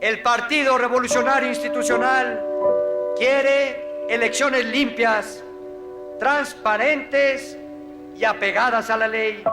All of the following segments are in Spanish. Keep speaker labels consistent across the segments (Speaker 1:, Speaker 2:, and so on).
Speaker 1: El Partido Revolucionario Institucional quiere elecciones limpias, transparentes y apegadas a la ley.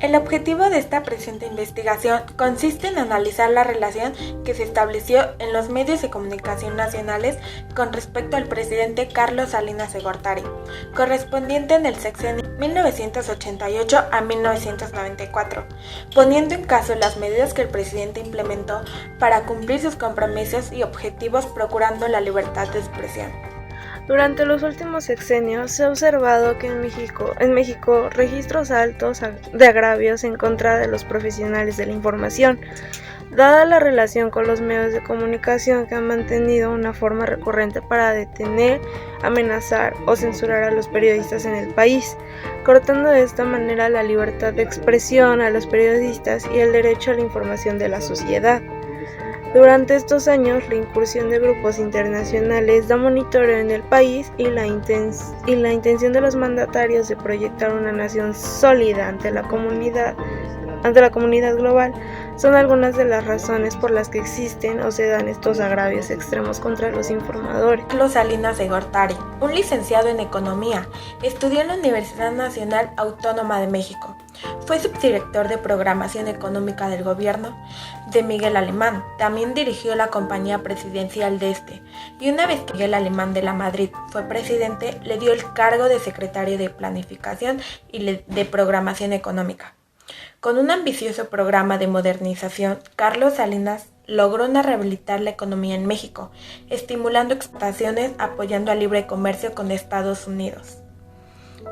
Speaker 2: El objetivo de esta presente investigación consiste en analizar la relación que se estableció en los medios de comunicación nacionales con respecto al presidente Carlos Salinas de Gortari, correspondiente en el sexenio 1988 a 1994, poniendo en caso las medidas que el presidente implementó para cumplir sus compromisos y objetivos procurando la libertad de expresión.
Speaker 3: Durante los últimos sexenios se ha observado que en México registros altos de agravios en contra de los profesionales de la información, dada la relación con los medios de comunicación que han mantenido una forma recurrente para detener, amenazar o censurar a los periodistas en el país, cortando de esta manera la libertad de expresión a los periodistas y el derecho a la información de la sociedad. Durante estos años, la incursión de grupos internacionales da monitoreo en el país y la intención de los mandatarios de proyectar una nación sólida ante la comunidad global son algunas de las razones por las que existen o se dan estos agravios extremos contra los informadores.
Speaker 2: Carlos Salinas de Gortari, un licenciado en Economía, estudió en la Universidad Nacional Autónoma de México. Fue subdirector de Programación Económica del Gobierno de Miguel Alemán. También dirigió la compañía presidencial de este. Y una vez que Miguel Alemán de la Madrid fue presidente, le dio el cargo de secretario de Planificación y de Programación Económica. Con un ambicioso programa de modernización, Carlos Salinas logró rehabilitar la economía en México, estimulando exportaciones, apoyando al libre comercio con Estados Unidos.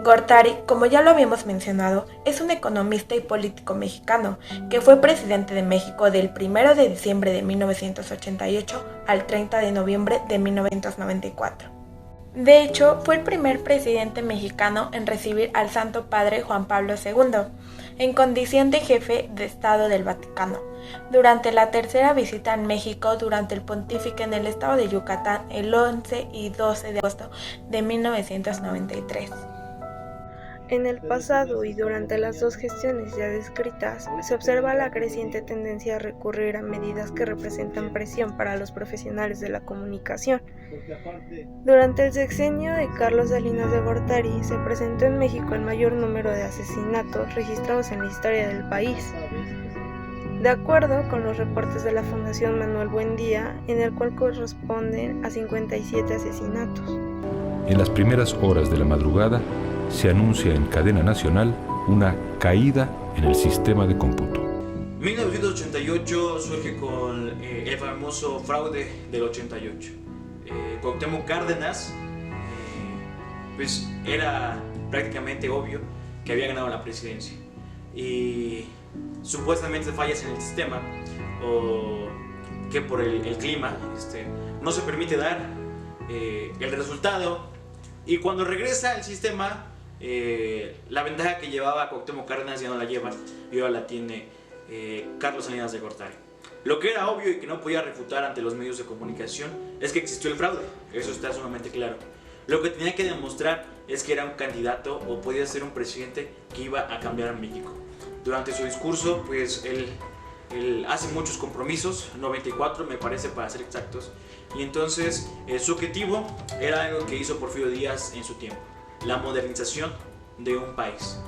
Speaker 2: Gortari, como ya lo habíamos mencionado, es un economista y político mexicano que fue presidente de México del 1 de diciembre de 1988 al 30 de noviembre de 1994. De hecho, fue el primer presidente mexicano en recibir al Santo Padre Juan Pablo II, en condición de jefe de Estado del Vaticano, durante la tercera visita en México durante el pontífice en el estado de Yucatán el 11 y 12 de agosto de 1993.
Speaker 3: En el pasado y durante las dos gestiones ya descritas, se observa la creciente tendencia a recurrir a medidas que representan presión para los profesionales de la comunicación. Durante el sexenio de Carlos Salinas de Gortari, se presentó en México el mayor número de asesinatos registrados en la historia del país. De acuerdo con los reportes de la Fundación Manuel Buendía, en el cual corresponden a 57 asesinatos.
Speaker 4: En las primeras horas de la madrugada, se anuncia en cadena nacional una caída en el sistema de cómputo.
Speaker 5: 1988 surge con el famoso fraude del 88. Cuauhtémoc Cárdenas, pues era prácticamente obvio que había ganado la presidencia. Y supuestamente fallas en el sistema o que por el clima no se permite dar el resultado. Y cuando regresa el sistema, la ventaja que llevaba Cuauhtémoc Cárdenas ya no la lleva y ahora la tiene Carlos Salinas de Gortari. Lo que era obvio y que no podía refutar ante los medios de comunicación es que existió el fraude, eso está sumamente claro. Lo que tenía que demostrar es que era un candidato o podía ser un presidente que iba a cambiar a México. Durante su discurso, pues él hace muchos compromisos, 94 me parece para ser exactos, y entonces su objetivo era algo que hizo Porfirio Díaz en su tiempo, la modernización de un país.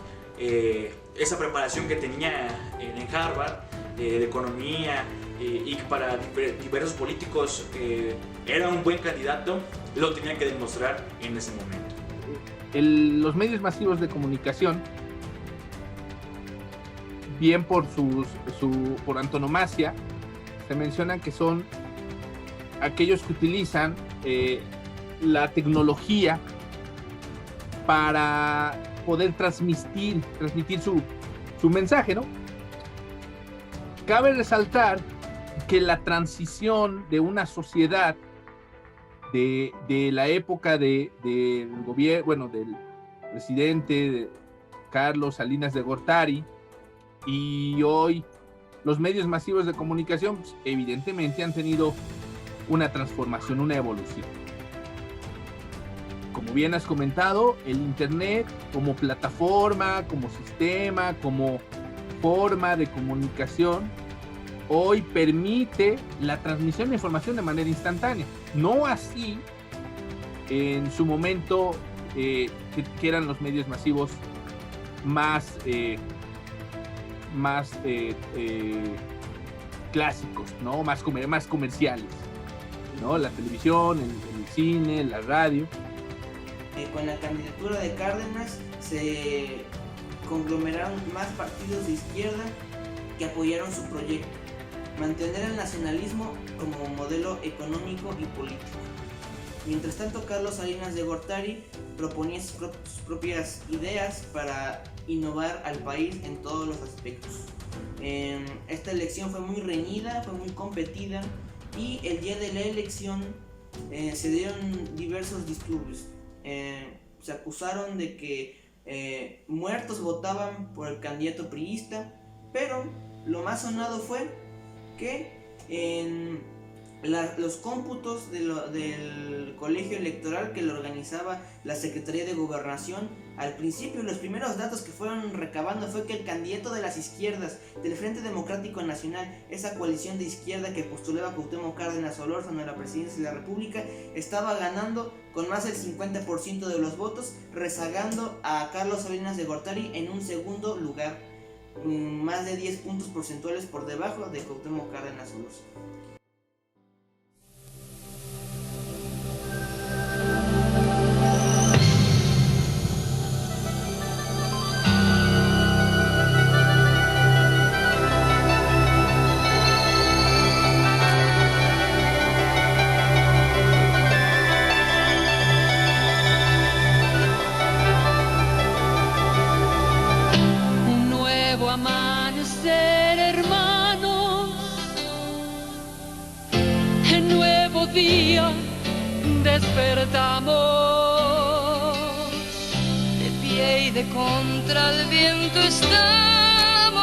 Speaker 5: Esa preparación que tenía en Harvard de economía y que para diversos políticos era un buen candidato, lo tenía que demostrar en ese momento.
Speaker 6: Los medios masivos de comunicación, bien por antonomasia, se mencionan que son aquellos que utilizan la tecnología para poder transmitir su mensaje, ¿no? Cabe resaltar que la transición de una sociedad de la época del gobierno, bueno, del presidente Carlos Salinas de Gortari, y hoy los medios masivos de comunicación, pues, evidentemente han tenido una transformación, una evolución. Como bien has comentado, el Internet como plataforma, como sistema, como forma de comunicación, hoy permite la transmisión de información de manera instantánea. No así en su momento que eran los medios masivos más clásicos, ¿no? más comerciales, ¿no? La televisión, el cine, la radio.
Speaker 7: Con la candidatura de Cárdenas se conglomeraron más partidos de izquierda que apoyaron su proyecto: mantener el nacionalismo como modelo económico y político. Mientras tanto, Carlos Salinas de Gortari proponía sus propias ideas para innovar al país en todos los aspectos. Esta elección fue muy reñida, fue muy competida, y el día de la elección se dieron diversos disturbios. Se acusaron de que muertos votaban por el candidato priista, pero lo más sonado fue que en los cómputos del colegio electoral que lo organizaba la Secretaría de Gobernación, al principio los primeros datos que fueron recabando fue que el candidato de las izquierdas, del Frente Democrático Nacional, esa coalición de izquierda que postulaba a Cuauhtémoc Cárdenas Solórzano a la presidencia de la República, estaba ganando con más del 50% de los votos, rezagando a Carlos Salinas de Gortari en un segundo lugar, más de 10 puntos porcentuales por debajo de Cuauhtémoc Cárdenas Solórzano.
Speaker 8: Despertamos de pie y de contra el viento estamos,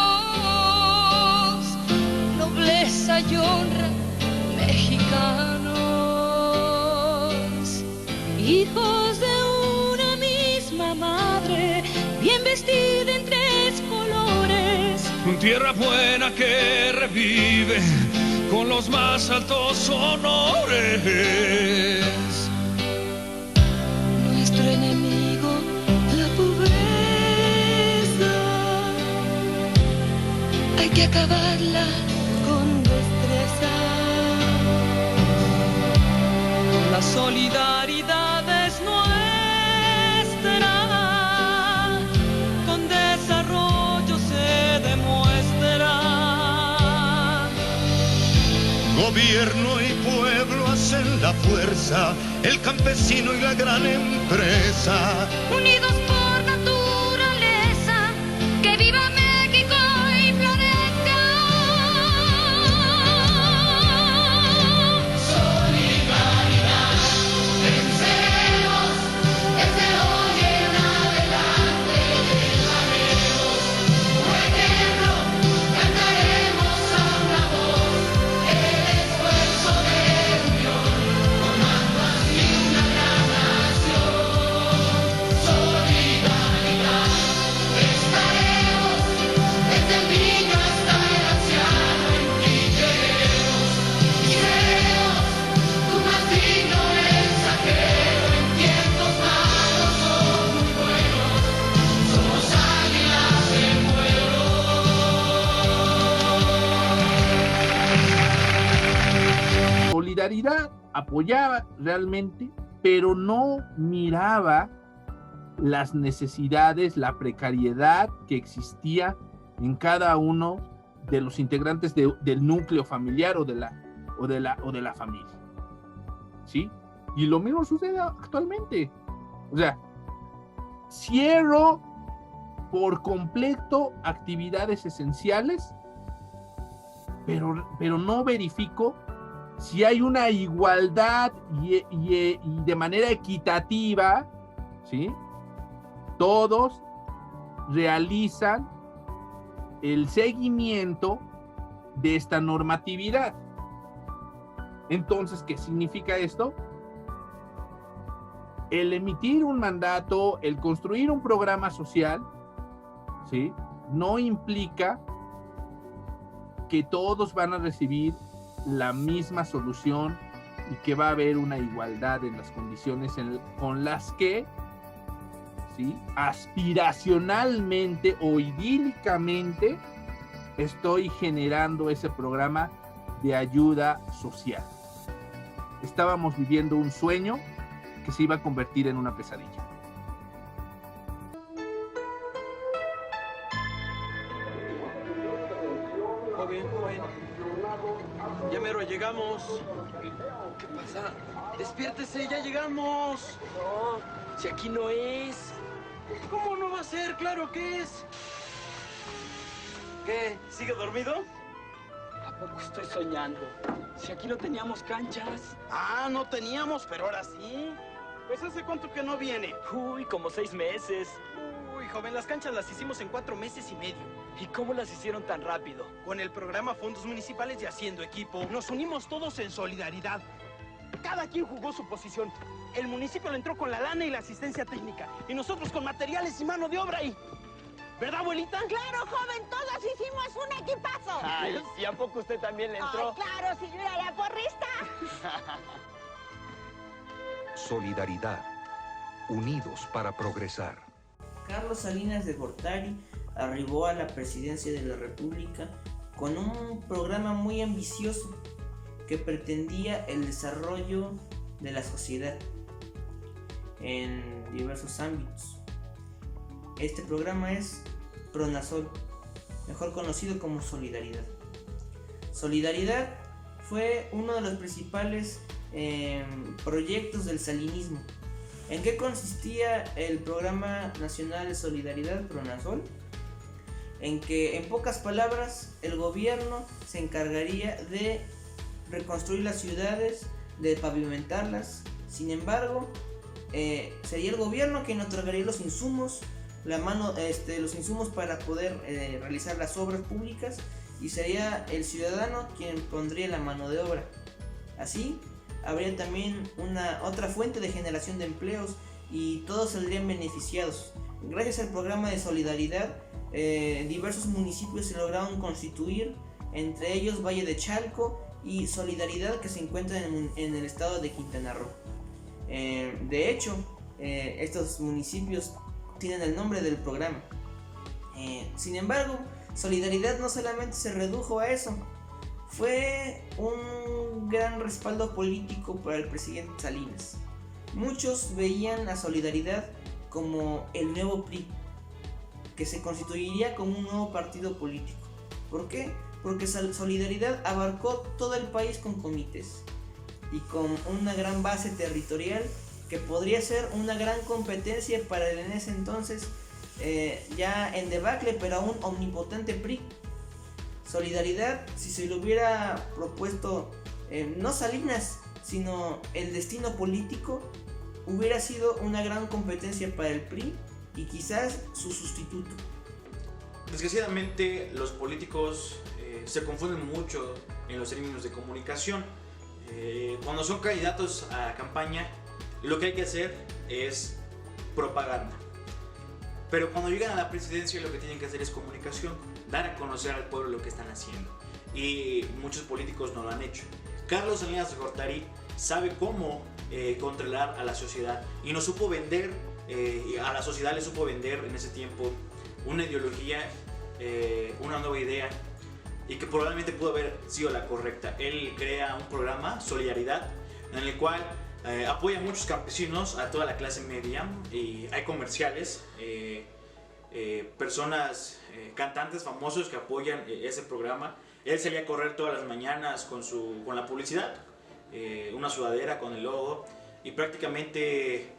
Speaker 8: nobleza y honra, mexicanos, hijos de una misma madre, bien vestida en 3 colores,
Speaker 9: tierra buena que revive con los más altos honores.
Speaker 8: Nuestro enemigo, la pobreza, hay que acabarla con destreza. La solidaridad es nuestra, con desarrollo se demuestra.
Speaker 10: Gobierno y pueblo hacen la fuerza, el campesino y la gran empresa.
Speaker 8: Unidos por naturaleza, que viva México y florezca. Solidaridad, venceremos, desde hoy en adelante dejaremos un ejemplo, cantaremos a una voz.
Speaker 6: Solidaridad apoyaba realmente, pero no miraba las necesidades, la precariedad que existía en cada uno de los integrantes del núcleo familiar o de la familia, ¿sí? Y lo mismo sucede actualmente. O sea, cierro por completo actividades esenciales, pero no verifico si hay una igualdad y de manera equitativa, ¿sí? Todos realizan el seguimiento de esta normatividad. Entonces, ¿qué significa esto? El emitir un mandato, el construir un programa social, ¿sí? No implica que todos van a recibir la misma solución y que va a haber una igualdad en las condiciones con las que, ¿sí? Aspiracionalmente o idílicamente estoy generando ese programa de ayuda social. Estábamos viviendo un sueño que se iba a convertir en una pesadilla.
Speaker 11: Joven, ya mero llegamos. ¿Qué pasa? Despiértese, ya llegamos. No, si aquí no es. ¿Cómo no va a ser? Claro que es. ¿Qué? ¿Sigue dormido?
Speaker 12: ¿A poco estoy soñando? Si aquí no teníamos canchas.
Speaker 11: Ah, no teníamos, pero ahora sí. Pues ¿hace cuánto que no viene?
Speaker 12: Uy, como 6 meses.
Speaker 11: Uy, joven, las canchas las hicimos en 4 meses y medio.
Speaker 12: ¿Y cómo las hicieron tan rápido?
Speaker 11: Con el programa Fondos Municipales y Haciendo Equipo. Nos unimos todos en solidaridad. Cada quien jugó su posición. El municipio le entró con la lana y la asistencia técnica. Y nosotros con materiales y mano de obra. ¿Verdad, abuelita?
Speaker 13: ¡Claro, joven! ¡Todos hicimos un equipazo!
Speaker 12: Ay, ¿y a poco usted también le entró?
Speaker 13: Ay, claro, si yo era la porrista.
Speaker 14: Solidaridad. Unidos para progresar.
Speaker 7: Carlos Salinas de Gortari arribó a la presidencia de la República con un programa muy ambicioso que pretendía el desarrollo de la sociedad en diversos ámbitos. Este programa es Pronasol, mejor conocido como Solidaridad. Solidaridad fue uno de los principales proyectos del salinismo. ¿En qué consistía el Programa Nacional de Solidaridad, Pronasol? En que, en pocas palabras, el gobierno se encargaría de reconstruir las ciudades, de pavimentarlas. Sin embargo, sería el gobierno quien otorgaría los insumos, los insumos para poder realizar las obras públicas, y sería el ciudadano quien pondría la mano de obra. Así, habría también otra fuente de generación de empleos y todos saldrían beneficiados. Gracias al programa de solidaridad, diversos municipios se lograron constituir, entre ellos Valle de Chalco y Solidaridad, que se encuentra en el estado de Quintana Roo. De hecho, estos municipios tienen el nombre del programa. Sin embargo, Solidaridad no solamente se redujo a eso, fue un gran respaldo político para el presidente Salinas. Muchos veían a Solidaridad como el nuevo PRI, que se constituiría como un nuevo partido político. ¿Por qué? Porque Solidaridad abarcó todo el país con comités y con una gran base territorial que podría ser una gran competencia para el en ese entonces ya en debacle pero aún omnipotente PRI. Solidaridad, si se lo hubiera propuesto no Salinas, sino el destino político, hubiera sido una gran competencia para el PRI y quizás su sustituto.
Speaker 5: Desgraciadamente, los políticos se confunden mucho en los términos de comunicación. Cuando son candidatos a campaña, lo que hay que hacer es propaganda. Pero cuando llegan a la presidencia, lo que tienen que hacer es comunicación, dar a conocer al pueblo lo que están haciendo. Y muchos políticos no lo han hecho. Carlos Salinas de Gortari sabe cómo controlar a la sociedad y nos supo vender, a la sociedad le supo vender en ese tiempo una ideología, una nueva idea, y que probablemente pudo haber sido la correcta. Él crea un programa, Solidaridad, en el cual apoya a muchos campesinos, a toda la clase media, y hay comerciales, personas, cantantes famosos que apoyan ese programa. Él salía a correr todas las mañanas con la publicidad, una sudadera con el logo, y prácticamente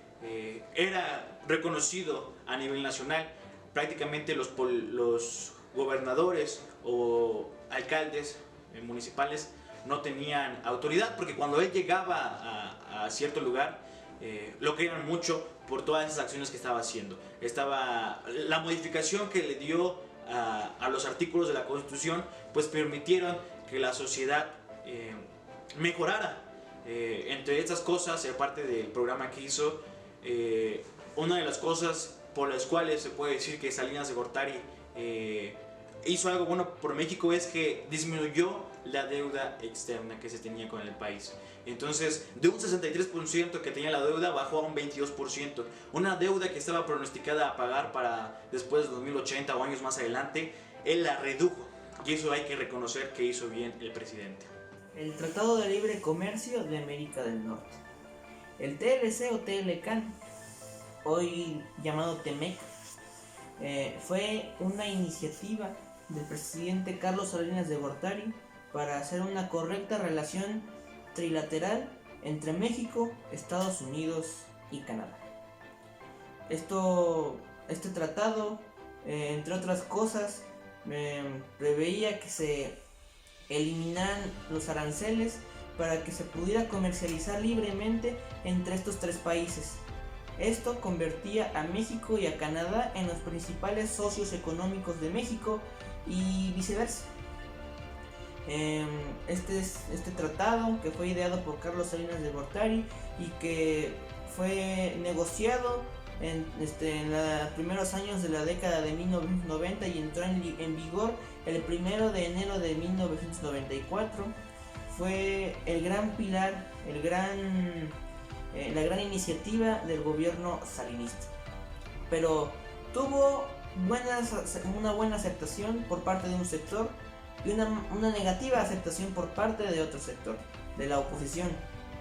Speaker 5: era reconocido a nivel nacional. Prácticamente los gobernadores o alcaldes municipales no tenían autoridad, porque cuando él llegaba a cierto lugar, lo querían mucho por todas esas acciones que estaba haciendo. Estaba la modificación que le dio a los artículos de la Constitución, pues permitieron que la sociedad mejorara. Entre estas cosas, aparte del programa que hizo, una de las cosas por las cuales se puede decir que Salinas de Gortari hizo algo bueno por México es que disminuyó la deuda externa que se tenía con el país. Entonces, de un 63% que tenía la deuda, bajó a un 22%. Una deuda que estaba pronosticada a pagar para después de 2080 o años más adelante, él la redujo. Y eso hay que reconocer que hizo bien el presidente.
Speaker 7: El Tratado de Libre Comercio de América del Norte. El TLC o TLCAN, hoy llamado TEMEC, fue una iniciativa del presidente Carlos Salinas de Gortari para hacer una correcta relación trilateral entre México, Estados Unidos y Canadá. Este tratado, entre otras cosas, preveía que se eliminaran los aranceles para que se pudiera comercializar libremente entre estos tres países. Esto convertía a México y a Canadá en los principales socios económicos de México y viceversa. Este tratado, que fue ideado por Carlos Salinas de Gortari y que fue negociado en los primeros años de la década de 1990 y entró en vigor el 1 de enero de 1994, fue el gran pilar, la gran iniciativa del gobierno salinista. Pero tuvo una buena aceptación por parte de un sector y una negativa aceptación por parte de otro sector, de la oposición,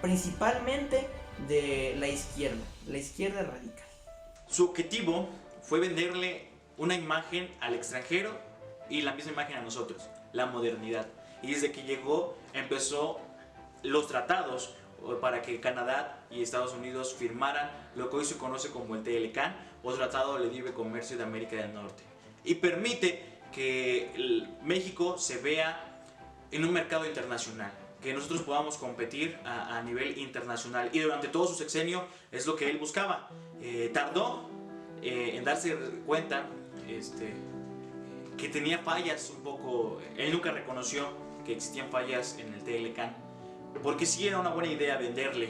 Speaker 7: principalmente de la izquierda radical.
Speaker 5: Su objetivo fue venderle una imagen al extranjero y la misma imagen a nosotros, la modernidad. Y desde que llegó empezó los tratados para que Canadá y Estados Unidos firmaran lo que hoy se conoce como el TLCAN o Tratado de Libre Comercio de América del Norte, y permite que México se vea en un mercado internacional, que nosotros podamos competir a nivel internacional, y durante todo su sexenio es lo que él buscaba. Tardó en darse cuenta que tenía fallas un poco. Él nunca reconoció que existían fallas en el TLCAN, porque sí era una buena idea venderle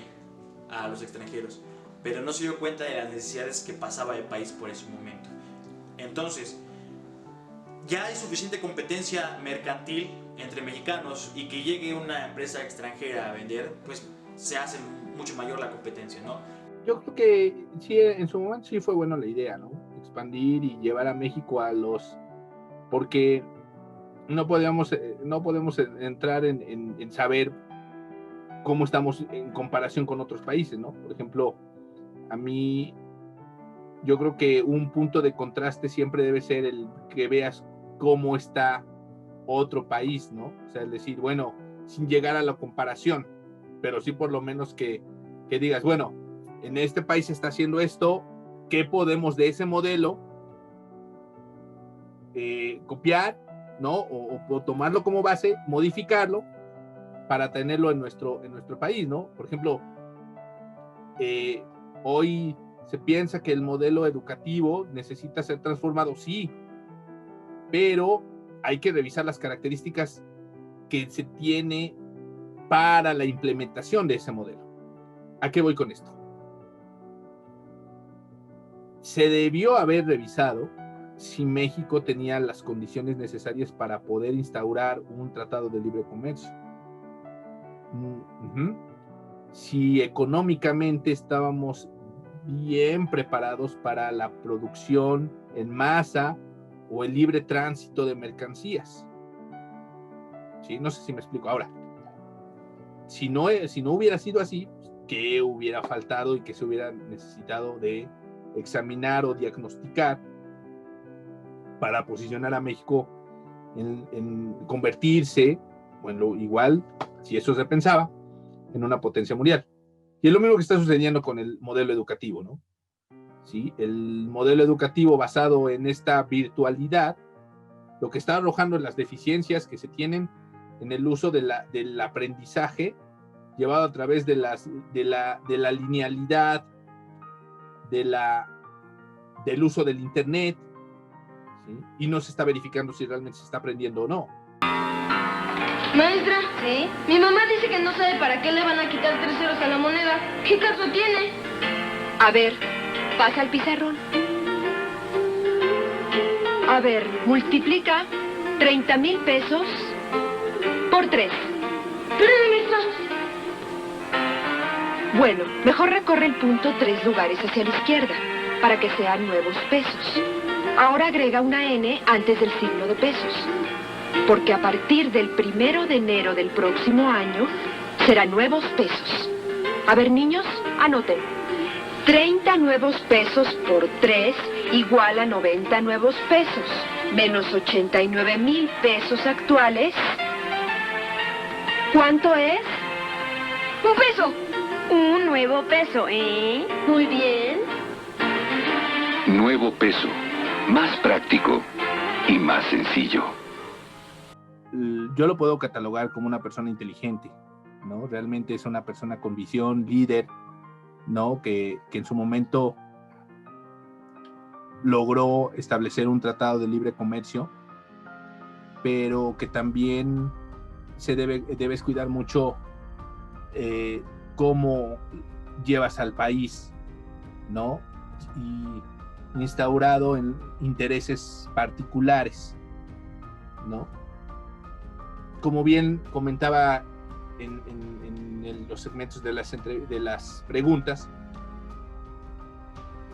Speaker 5: a los extranjeros, pero no se dio cuenta de las necesidades que pasaba el país por ese momento. Entonces, ya hay suficiente competencia mercantil entre mexicanos, y que llegue una empresa extranjera a vender, pues se hace mucho mayor la competencia, ¿no?
Speaker 6: Yo creo que sí, en su momento sí fue buena la idea, ¿no? Expandir y llevar a México porque no podemos entrar en saber cómo estamos en comparación con otros países, ¿no? Por ejemplo, yo creo que un punto de contraste siempre debe ser el que veas cómo está otro país, ¿no? O sea, es decir, bueno, sin llegar a la comparación, pero sí por lo menos que digas, bueno, en este país se está haciendo esto, ¿qué podemos de ese modelo copiar, ¿no? O tomarlo como base, modificarlo para tenerlo en nuestro país, ¿no? Por ejemplo, hoy se piensa que el modelo educativo necesita ser transformado, sí, pero hay que revisar las características que se tiene para la implementación de ese modelo. ¿A qué voy con esto? Se debió haber revisado si México tenía las condiciones necesarias para poder instaurar un tratado de libre comercio. Si económicamente estábamos bien preparados para la producción en masa o el libre tránsito de mercancías. ¿Sí? No sé si me explico. Ahora, si no hubiera sido así, ¿qué hubiera faltado y qué se hubiera necesitado de examinar o diagnosticar para posicionar a México en convertirse, bueno, igual, si eso se pensaba, en una potencia mundial? Y es lo mismo que está sucediendo con el modelo educativo, ¿no? ¿Sí? El modelo educativo basado en esta virtualidad, lo que está arrojando las deficiencias que se tienen en el uso del aprendizaje llevado a través de la linealidad, del uso del internet, ¿sí? Y no se está verificando si realmente se está aprendiendo o no.
Speaker 15: Maestra, ¿sí? Mi mamá dice que no sabe para qué le van a quitar 3 ceros a la moneda. ¿Qué caso tiene?
Speaker 16: A ver, pasa al pizarrón. A ver, multiplica 30,000 pesos por 3.
Speaker 15: Espérame, maestra.
Speaker 16: Bueno, mejor recorre el punto 3 lugares hacia la izquierda, para que sean nuevos pesos. Ahora agrega una N antes del signo de pesos, porque a partir del 1 de enero del próximo año serán nuevos pesos. A ver, niños, anoten. 30 nuevos pesos por 3 igual a 90 nuevos pesos, menos 89,000 pesos actuales. ¿Cuánto es?
Speaker 15: ¡1 peso!
Speaker 16: Un nuevo peso, ¿eh?
Speaker 15: Muy bien.
Speaker 14: Nuevo peso, más práctico y más sencillo.
Speaker 6: Yo lo puedo catalogar como una persona inteligente, ¿no? Realmente es una persona con visión, líder, ¿no? Que en su momento logró establecer un tratado de libre comercio, pero que también debes cuidar mucho cómo llevas al país, ¿no? Y instaurado en intereses particulares, ¿no? Como bien comentaba en los segmentos de las preguntas,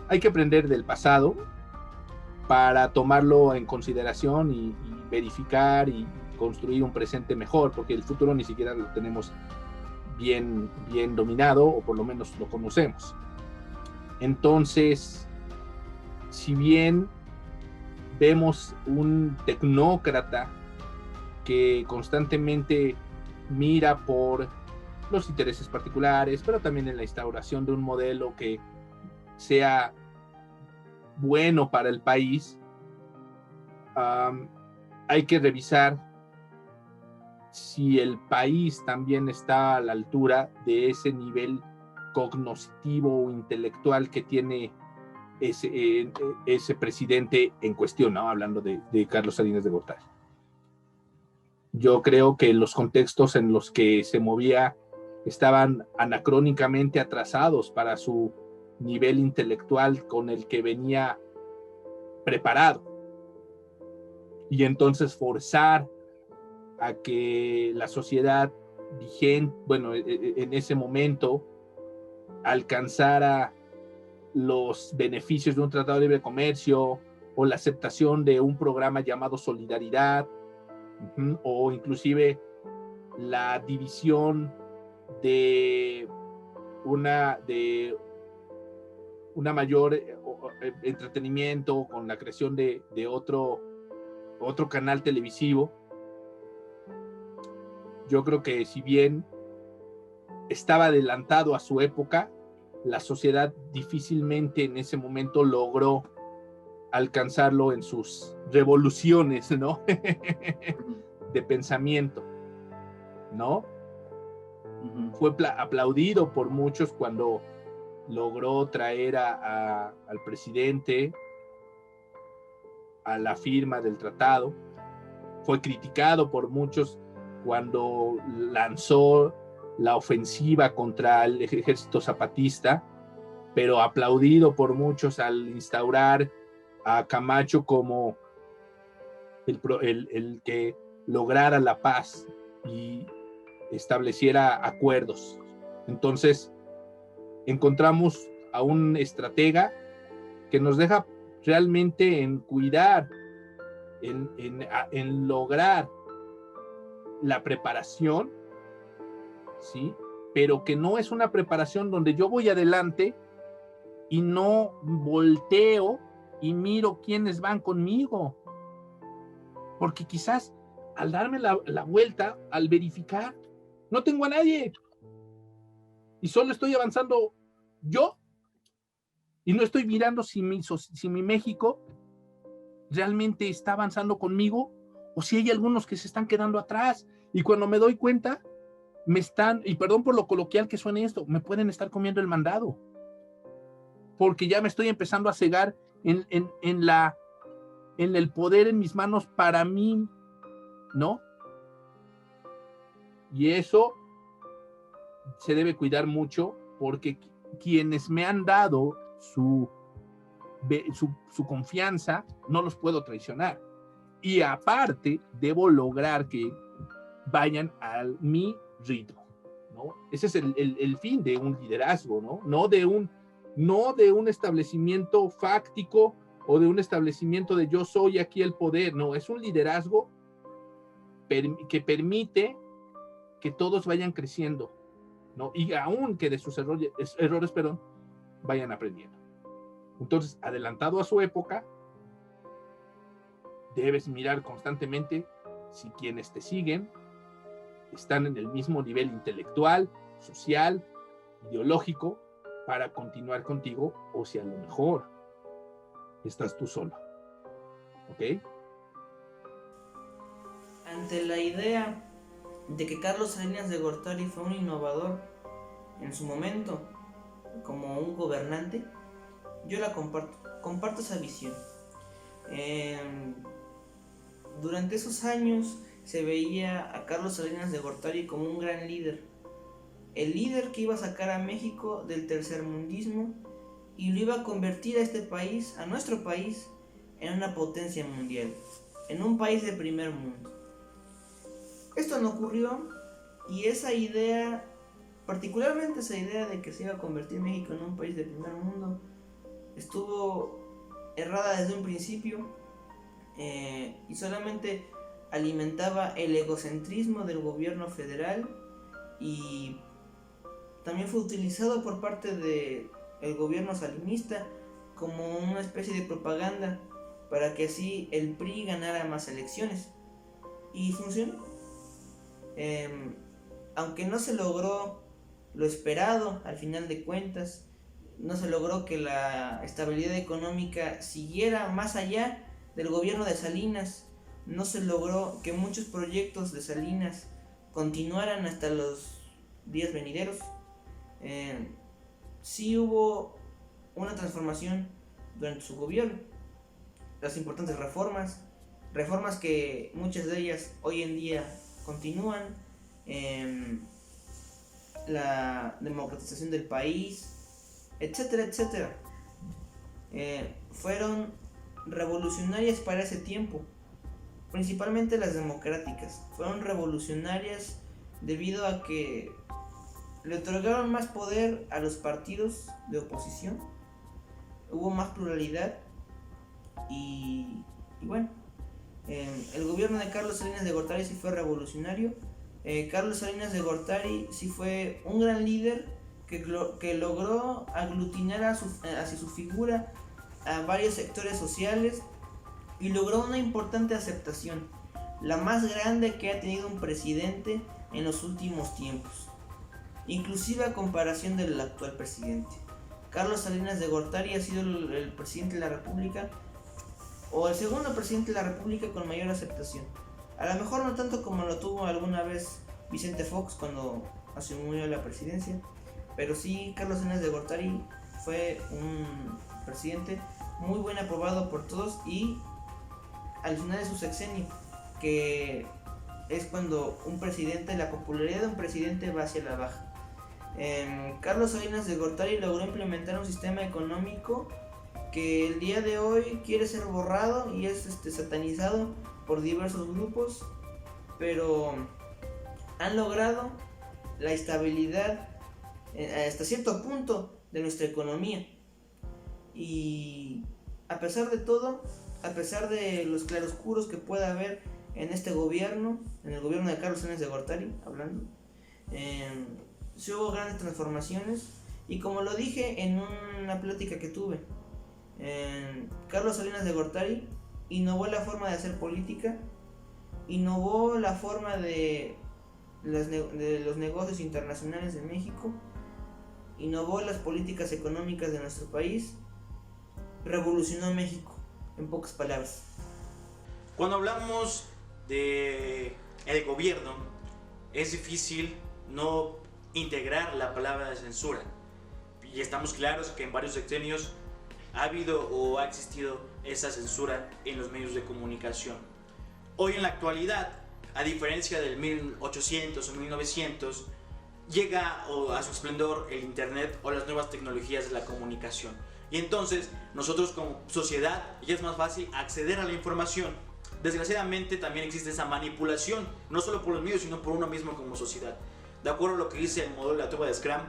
Speaker 6: hay que aprender del pasado para tomarlo en consideración y verificar y construir un presente mejor, porque el futuro ni siquiera lo tenemos bien dominado, o por lo menos lo conocemos. Entonces, si bien vemos un tecnócrata que constantemente mira por los intereses particulares, pero también en la instauración de un modelo que sea bueno para el país, hay que revisar si el país también está a la altura de ese nivel cognitivo o intelectual que tiene ese presidente en cuestión, ¿no? Hablando de Carlos Salinas de Gortari. Yo creo que los contextos en los que se movía estaban anacrónicamente atrasados para su nivel intelectual con el que venía preparado. Y entonces forzar a que la sociedad vigente, bueno, en ese momento, alcanzara los beneficios de un tratado de libre comercio o la aceptación de un programa llamado Solidaridad, o inclusive la división de una mayor entretenimiento con la creación de otro canal televisivo. Yo creo que si bien estaba adelantado a su época, la sociedad difícilmente en ese momento logró alcanzarlo en sus revoluciones, ¿no? de pensamiento, ¿no? Fue aplaudido por muchos cuando logró traer al presidente a la firma del tratado. Fue criticado por muchos cuando lanzó la ofensiva contra el ejército zapatista, pero aplaudido por muchos al instaurar a Camacho como el que lograra la paz y estableciera acuerdos. Entonces, encontramos a un estratega que nos deja realmente en cuidar, en lograr la preparación, ¿sí? Pero que no es una preparación donde yo voy adelante y no volteo y miro quiénes van conmigo, porque quizás al darme la vuelta, al verificar, no tengo a nadie y solo estoy avanzando yo y no estoy mirando si mi México realmente está avanzando conmigo o si hay algunos que se están quedando atrás Y cuando me doy cuenta, me están, y perdón por lo coloquial que suene esto, me pueden estar comiendo el mandado. Porque ya me estoy empezando a cegar en el poder en mis manos para mí, ¿no? Y eso se debe cuidar mucho, porque quienes me han dado su confianza, no los puedo traicionar. Y aparte, debo lograr que vayan a mi ritmo, ¿no? Ese es el fin de un liderazgo, ¿no? No de un establecimiento fáctico o de un establecimiento de yo soy aquí el poder, no, es un liderazgo que permite que todos vayan creciendo, ¿no? Y aún que de sus errores, vayan aprendiendo. Entonces, adelantado a su época, debes mirar constantemente si quienes te siguen están en el mismo nivel intelectual, social, ideológico, para continuar contigo, o si a lo mejor estás tú solo. ¿Ok?
Speaker 7: Ante la idea de que Carlos Salinas de Gortari fue un innovador en su momento como un gobernante, yo la comparto esa visión. Durante esos años se veía a Carlos Salinas de Gortari como un gran líder, el líder que iba a sacar a México del tercermundismo y lo iba a convertir a este país, a nuestro país, en una potencia mundial, en un país de primer mundo. Esto no ocurrió, y esa idea, particularmente esa idea de que se iba a convertir México en un país de primer mundo, estuvo errada desde un principio, y solamente alimentaba el egocentrismo del gobierno federal, y también fue utilizado por parte del gobierno salinista como una especie de propaganda para que así el PRI ganara más elecciones, y funcionó. Aunque no se logró lo esperado, al final de cuentas no se logró que la estabilidad económica siguiera más allá del gobierno de Salinas, no se logró que muchos proyectos de Salinas continuaran hasta los días venideros. Sí hubo una transformación durante su gobierno, las importantes reformas que muchas de ellas hoy en día continúan, la democratización del país, etcétera, etcétera. Fueron revolucionarias para ese tiempo, principalmente las democráticas. Fueron revolucionarias debido a que le otorgaron más poder a los partidos de oposición, hubo más pluralidad y bueno, el gobierno de Carlos Salinas de Gortari sí fue revolucionario. Carlos Salinas de Gortari sí fue un gran líder que logró aglutinar hacia su figura a varios sectores sociales y logró una importante aceptación, la más grande que ha tenido un presidente en los últimos tiempos, inclusive a comparación del actual presidente. Carlos Salinas de Gortari ha sido el presidente de la República, o el segundo presidente de la República con mayor aceptación. A lo mejor no tanto como lo tuvo alguna vez Vicente Fox cuando asumió la presidencia, pero sí, Carlos Salinas de Gortari fue un presidente muy buen, aprobado por todos, y al final de su sexenio, que es cuando la popularidad de un presidente va hacia la baja, Carlos Salinas de Gortari logró implementar un sistema económico que el día de hoy quiere ser borrado y es satanizado por diversos grupos, pero han logrado la estabilidad hasta cierto punto de nuestra economía. Y a pesar de todo, a pesar de los claroscuros que pueda haber en este gobierno, en el gobierno de Carlos Salinas de Gortari, hablando, sí hubo grandes transformaciones, y como lo dije en una plática que tuve, Carlos Salinas de Gortari innovó la forma de hacer política, innovó la forma de los negocios internacionales de México, innovó las políticas económicas de nuestro país, revolucionó México, en pocas palabras.
Speaker 5: Cuando hablamos de el gobierno, es difícil no integrar la palabra de censura. Y estamos claros que en varios sexenios ha habido o ha existido esa censura en los medios de comunicación. Hoy en la actualidad, a diferencia del 1800 o 1900, llega a su esplendor el internet o las nuevas tecnologías de la comunicación. Y entonces nosotros como sociedad ya es más fácil acceder a la información. Desgraciadamente también existe esa manipulación, no solo por los medios, sino por uno mismo como sociedad. De acuerdo a lo que dice el modelo de la tuba de Scrum,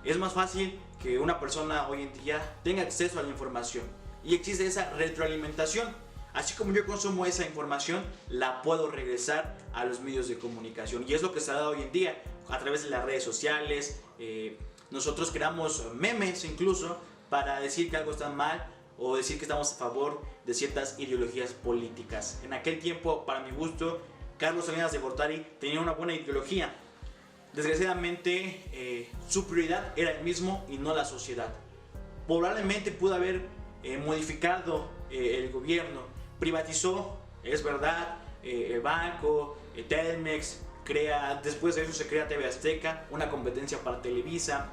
Speaker 5: es más fácil que una persona hoy en día tenga acceso a la información. Y existe esa retroalimentación. Así como yo consumo esa información, la puedo regresar a los medios de comunicación. Y es lo que se ha dado hoy en día a través de las redes sociales. Nosotros creamos memes incluso para decir que algo está mal o decir que estamos a favor de ciertas ideologías políticas. En aquel tiempo, para mi gusto, Carlos Salinas de Gortari tenía una buena ideología. Desgraciadamente, su prioridad era el mismo y no la sociedad. Probablemente pudo haber modificado el gobierno. Privatizó, es verdad, el banco, Telmex, después de eso se crea TV Azteca, una competencia para Televisa.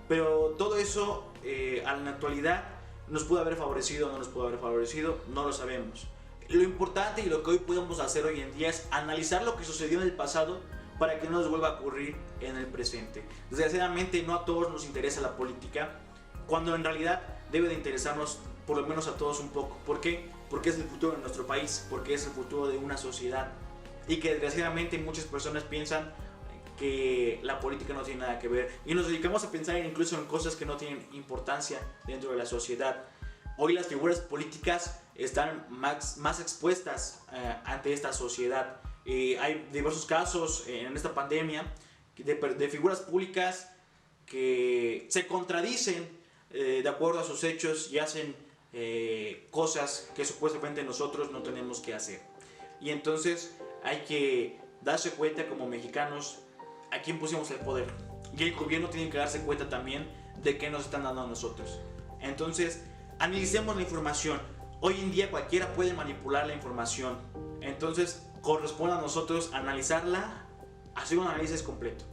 Speaker 5: Pero todo eso, en la actualidad, nos pudo haber favorecido o no nos pudo haber favorecido, no lo sabemos. Lo importante y lo que hoy podemos hacer hoy en día es analizar lo que sucedió en el pasado para que no nos vuelva a ocurrir en el presente. Desgraciadamente no a todos nos interesa la política, cuando en realidad debe de interesarnos por lo menos a todos un poco. ¿Por qué? Porque es el futuro de nuestro país, porque es el futuro de una sociedad. Y que desgraciadamente muchas personas piensan que la política no tiene nada que ver. Y nos dedicamos a pensar incluso en cosas que no tienen importancia dentro de la sociedad. Hoy las figuras políticas están más expuestas ante esta sociedad. Hay diversos casos en esta pandemia de figuras públicas que se contradicen de acuerdo a sus hechos y hacen cosas que supuestamente nosotros no tenemos que hacer. Y entonces hay que darse cuenta como mexicanos a quién pusimos el poder. Y el gobierno tiene que darse cuenta también de qué nos están dando a nosotros. Entonces, analicemos la información. Hoy en día cualquiera puede manipular la información. Entonces, corresponde a nosotros analizarla, hacer un análisis completo.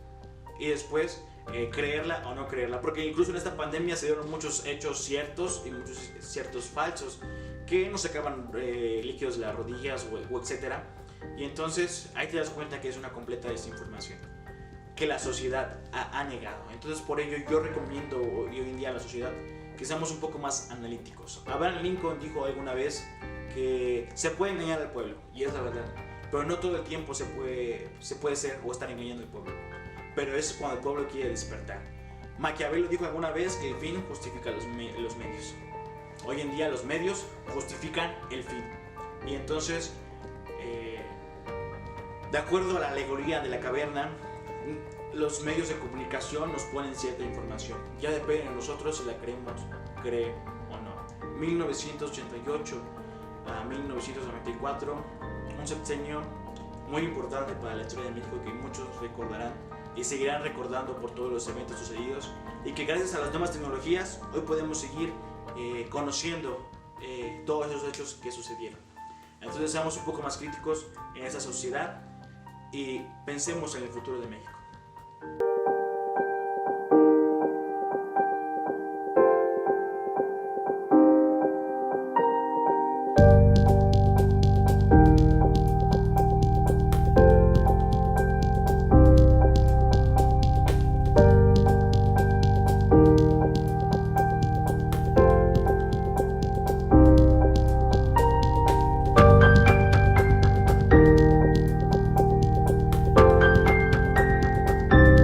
Speaker 5: Y después creerla o no creerla. Porque incluso en esta pandemia se dieron muchos hechos ciertos y muchos ciertos falsos. Que nos sacaban líquidos de las rodillas o etcétera. Y entonces ahí te das cuenta que es una completa desinformación que la sociedad ha negado. Entonces por ello yo recomiendo hoy en día a la sociedad que seamos un poco más analíticos. Abraham Lincoln dijo alguna vez que se puede engañar al pueblo, y es la verdad, pero no todo el tiempo se puede ser o estar engañando al pueblo, pero es cuando el pueblo quiere despertar. Maquiavelo dijo alguna vez que el fin justifica los medios. Hoy en día los medios justifican el fin, y entonces de acuerdo a la alegoría de la caverna, los medios de comunicación nos ponen cierta información. Ya depende de nosotros si la queremos creer o no. 1988 a 1994, un sexenio muy importante para la historia de México que muchos recordarán y seguirán recordando por todos los eventos sucedidos, y que gracias a las nuevas tecnologías hoy podemos seguir conociendo todos esos hechos que sucedieron. Entonces seamos un poco más críticos en esa sociedad y pensemos en el futuro de México.